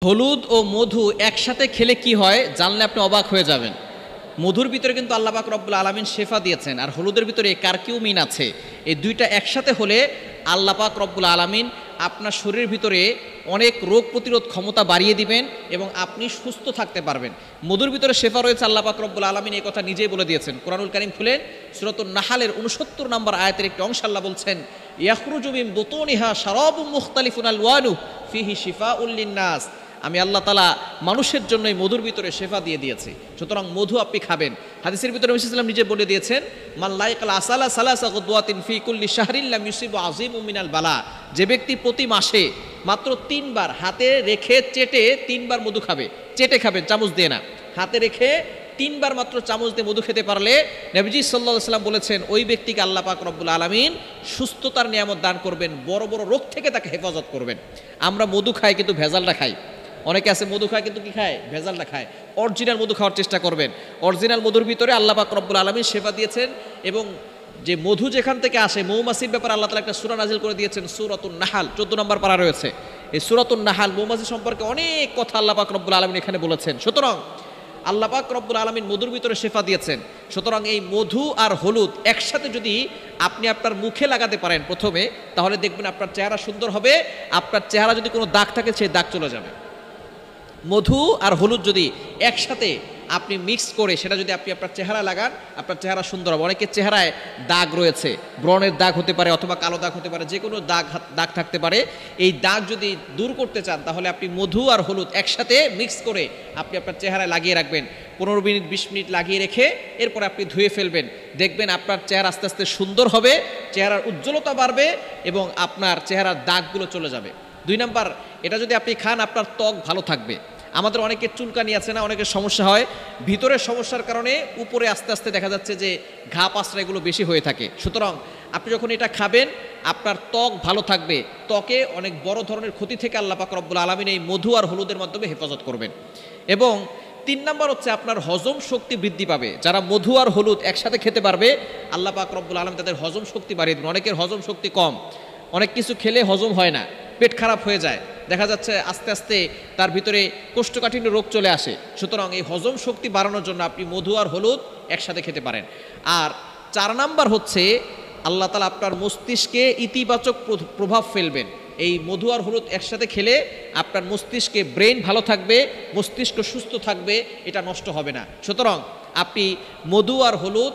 হলুদ ও মধু একসাথে খেলে কি হয় জানলে আপনি অবাক হয়ে যাবেন। মধুর ভিতরে কিন্তু আল্লাহ পাক রব্বুল আলামিন শেফা দিয়েছেন, আর হলুদের ভিতরে কারকিউমিন আছে। এই দুইটা একসাথে হলে আল্লাহ পাক রব্বুল আলামিন আপনার শরীরের ভিতরে অনেক রোগ প্রতিরোধ ক্ষমতা বাড়িয়ে দিবেন এবং আপনি সুস্থ থাকতে পারবেন। মধুর ভিতরে শেফা রয়েছে, আল্লাহ পাক রব্বুল আলামিন এই কথা নিজেই বলে দিয়েছেন। কুরআনুল কারীম খুলেন, সূরাতুন নাহালের 69 নম্বর আয়াতের একটি অংশ আল্লাহ বলছেন, ইয়াখরুজু মিন বুতুনিহা শারাবুম মুখতালিফুন আলওয়ানু ফিহি শিফাউল লিন্নাস। আমি আল্লাহ তাআলা মানুষের জন্য এই মধুর ভিতরে শেফা দিয়ে দিয়েছি, সুতরাং মধু আপনি খাবেন। হাদিসের ভিতরে নবী সাল্লাল্লাহু আলাইহি ওয়াসাল্লাম নিজে বলে দিয়েছেন, মান লাইকাল আসালা সালাসা গুদওয়াতিন ফি কুল্লি শাহরিন লাম ইউসিবু আযীমুম মিনাল বালা। যে ব্যক্তি প্রতি মাসে মাত্র 3 বার হাতে রেখে চেটে 3 বার মধু খাবে, চেটে খাবেন, চামচ দিয়ে না, হাতে রেখে 3 বার মাত্র চামচ দিয়ে মধু খেতে পারলে নবীজি সাল্লাল্লাহু আলাইহি ওয়াসাল্লাম বলেছেন ওই ব্যক্তিকে আল্লাহ পাক রব্বুল আলামিন সুস্থতার নিয়ামত দান করবেন, বড় বড় রোগ থেকে তাকে হেফাজত করবেন। আমরা মধু খাই কিন্তু ভেজালটা খাই। অনেকে আছে মধু খায় কিন্তু কি খায়? ভেজালটা খায়। অরিজিনাল মধু খাওয়ার চেষ্টা করবেন। অরিজিনাল মধুর ভিতরে আল্লাহ পাক রব্বুল আলামিন শেফা দিয়েছেন, এবং যে মধু যেখান থেকে আসে মৌমাছির ব্যাপারে আল্লাহ তাআলা একটা সূরা নাজিল করে দিয়েছেন, সূরাতুন নাহাল 14 নম্বর পারা রয়েছে। এই সূরাতুন নাহাল মৌমাছি সম্পর্কে অনেক কথা আল্লাহ পাক রব্বুল আলামিন এখানে বলেছেন। সুতরাং আল্লাহ পাক রব্বুল আলামিন মধুর ভিতরে শেফা দিয়েছেন। সুতরাং এই মধু আর হলুদ একসাথে যদি আপনি আপনার মুখে লাগাতে পারেন প্রথমে, তাহলে দেখবেন আপনার চেহারা সুন্দর হবে। আপনার চেহারা যদি কোনো দাগ থাকে সেই দাগ চলে যাবে। মধু আর হলুদ যদি একসাথে আপনি মিক্স করে সেটা যদি আপনি আপনার চেহারা লাগান, আপনার চেহারা সুন্দর হবে। অনেকের চেহারায় দাগ রয়েছে, ব্রণের দাগ হতে পারে অথবা কালো দাগ হতে পারে, যে কোনো দাগ থাকতে পারে। এই দাগ যদি দূর করতে চান তাহলে আপনি মধু আর হলুদ একসাথে মিক্স করে আপনি আপনার চেহারায় লাগিয়ে রাখবেন। 15 মিনিট 20 মিনিট লাগিয়ে রেখে এরপর আপনি ধুয়ে ফেলবেন। দেখবেন আপনার চেহারা আস্তে আস্তে সুন্দর হবে, চেহারার উজ্জ্বলতা বাড়বে এবং আপনার চেহারার দাগগুলো চলে যাবে। 2 নাম্বার, এটা যদি আপনি খান আপনার ত্বক ভালো থাকবে। আমাদের অনেকের চুলকানি আছে না, অনেকের সমস্যা হয়, ভিতরের সমস্যার কারণে উপরে আস্তে আস্তে দেখা যাচ্ছে যে ঘা পাসরা এগুলো বেশি হয়ে থাকে। সুতরাং আপনি যখন এটা খাবেন আপনার ত্বক ভালো থাকবে, ত্বকে অনেক বড় ধরনের ক্ষতি থেকে আল্লাহ পাক রব্বুল আলামিন এই মধু আর হলুদের মাধ্যমে হেফাজত করবেন। এবং 3 নাম্বার হচ্ছে আপনার হজম শক্তি বৃদ্ধি পাবে। যারা মধু আর হলুদ একসাথে খেতে পারবে আল্লাহ পাক রব্বুল আলামিন তাদের হজম শক্তি বাড়িয়ে দেবেন। অনেকের হজম শক্তি কম, অনেক কিছু খেলে হজম হয় না, পেট খারাপ হয়ে যায়, দেখা যাচ্ছে আস্তে আস্তে তার ভিতরে কোষ্ঠকাঠিন্য রোগ চলে আসে। সুতরাং এই হজম শক্তি বাড়ানোর জন্য আপনি মধু আর হলুদ একসাথে খেতে পারেন। আর 4 নাম্বার হচ্ছে আল্লাহ তাআলা আপনার মস্তিষ্কে ইতিবাচক প্রভাব ফেলবেন। এই মধু আর হলুদ একসাথে খেলে আপনার মস্তিষ্কে ব্রেন ভালো থাকবে, মস্তিষ্ক সুস্থ থাকবে, এটা নষ্ট হবে না। সুতরাং আপনি মধু আর হলুদ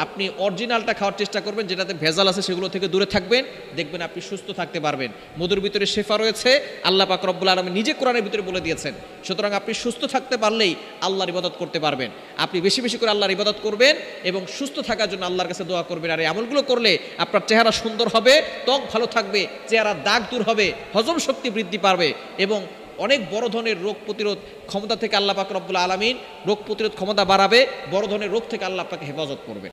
আপনি অরিজিনালটা খাওয়ার চেষ্টা করবেন, যেটাতে ভেজাল আছে সেগুলো থেকে দূরে থাকবেন, দেখবেন আপনি সুস্থ থাকতে পারবেন। মধুর ভিতরে শেফা রয়েছে, আল্লাহ পাক রব্বুল আলামিন নিজে কোরআনের ভিতরে বলে দিয়েছেন। সুতরাং আপনি সুস্থ থাকতে পারলেই আল্লাহর ইবাদত করতে পারবেন। আপনি বেশি বেশি করে আল্লাহর ইবাদত করবেন এবং সুস্থ থাকার জন্য আল্লাহর কাছে দোয়া করবেন। আর এই আমলগুলো করলে আপনার চেহারা সুন্দর হবে, ত্বক ভালো থাকবে, চেহারার দাগ দূর হবে, হজম শক্তি বৃদ্ধি পাবে এবং অনেক বড় ধরনের রোগ প্রতিরোধ ক্ষমতা থেকে আল্লাহ পাক রব্বুল আলামিন রোগ প্রতিরোধ ক্ষমতা বাড়াবে, বড় ধরনের রোগ থেকে আল্লাহ আপনাকে হেফাজত করবে।